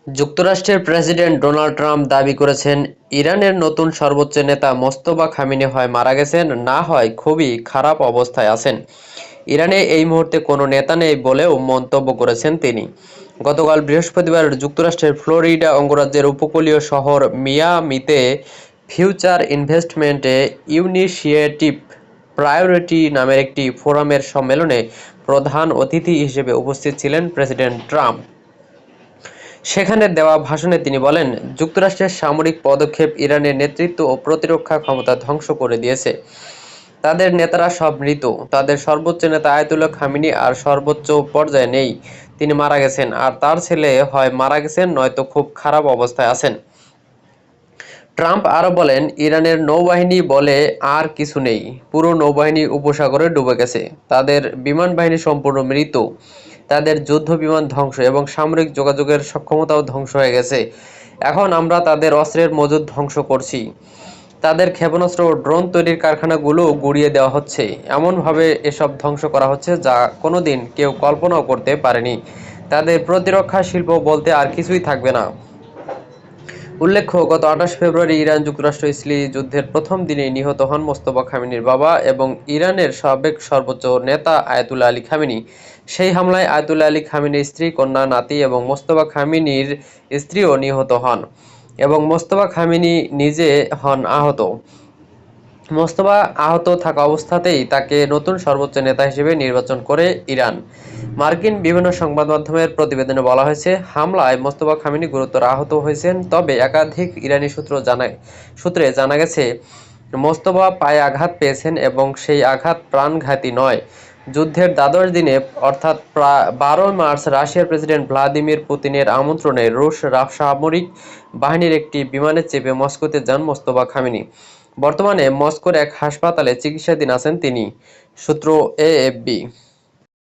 যুক্তরাষ্ট্রের president Donald Trump দাবি করেছেন, ইরানের নতুন সর্বোচ্চ নেতা মোস্তফা খামেনি হয় মারা গেছেন, না হয় খুবই খারাপ অবস্থায় আছেন। ইরানে এই মুহূর্তে কোনো নেতা নেই বলেও মন্তব্য করেছেন তিনি। গতকাল বৃহস্পতিবার যুক্তরাষ্ট্রের ফ্লোরিডা অঙ্গরাজ্যের উপকূলীয় শহর মিয়ামিতে ফিউচার ইনভেস্টমেন্ট ইনিশিয়েটিভ প্রায়োরিটি নামের একটি ফোরামের সম্মেলনে প্রধান অতিথি হিসেবে উপস্থিত ছিলেন প্রেসিডেন্ট ট্রাম্প। সেখানে দেওয়া ভাষণে তিনি বলেন, যুক্তরাষ্ট্রের সামরিক পদক্ষেপ ইরানের নেতৃত্ব ও প্রতিরক্ষা ক্ষমতা ধ্বংস করে দিয়েছে। তাদের নেতারা সব মৃত। তাদের সর্বোচ্চ নেতা আয়াতুল্লাহ খামেনি আর সর্বোচ্চ পর্যায়ে নেই। তিনি মারা গেছেন, আর তার ছেলে হয় মারা গেছেন নয়তো খুব খারাপ অবস্থায় আছেন। ট্রাম্প আরও বলেন, ইরানের নৌবাহিনী বলে আর কিছু নেই। পুরো নৌবাহিনী উপসাগরে ডুবে গেছে। তাদের বিমান বাহিনী সম্পূর্ণ মৃত। তাদের যুদ্ধ বিমান ধ্বংস এবং সামরিক যোগাযোগের সক্ষমতাও ধ্বংস হয়ে গেছে। এখন আমরা তাদের অস্ত্রের মজুদ ধ্বংস করছি। তাদের ক্ষেপণাস্ত্র ও ড্রোন তৈরির কারখানাগুলো গুঁড়িয়ে দেওয়া হচ্ছে। এমনভাবে এসব ধ্বংস করা হচ্ছে যা কোনোদিন কেউ কল্পনাও করতে পারেনি। তাদের প্রতিরক্ষা শিল্প বলতে আর কিছুই থাকবে না। উল্লেখ্য, গত ২৮ ফেব্রুয়ারি ইরান-যুক্তরাষ্ট্র ইসলি যুদ্ধের প্রথম দিনেই নিহত হন মোস্তফা খামেনির বাবা এবং ইরানের সাবেক সর্বোচ্চ নেতা আয়াতুল্লাহ আলী খামেনি। সেই হামলায় আয়াতুল্লাহ আলী খামেনির স্ত্রী, কন্যা, নাতি এবং মোস্তফা খামেনির স্ত্রীও নিহত হন এবং মোস্তফা খামেনি নিজে হন আহত। মোস্তফা আহত থাকা অবস্থাতেই তাকে নতুন সর্বোচ্চ নেতা হিসেবে নির্বাচন করে ইরান। মার্কিন বিভিন্ন সংবাদমাধ্যমের প্রতিবেদনে বলা হয়েছে, হামলায় মোস্তফা খামেনি গুরুতর আহত হয়েছেন। তবে একাধিক ইরানি সূত্রে জানা গেছে, মোস্তফা পায়ে আঘাত পেয়েছেন এবং সেই আঘাত প্রাণঘাতী নয়। যুদ্ধের দ্বাদশ দিনে অর্থাৎ ১২ মার্চ রাশিয়ার প্রেসিডেন্ট ভ্লাদিমির পুতিনের আমন্ত্রণে রুশ সামরিক বাহিনীর একটি বিমানে চেপে মস্কোতে যান মোস্তফা খামেনি। বর্তমানে মস্কোর এক হাসপাতালে চিকিৎসাধীন আছেন তিনি। সূত্র এএফপি।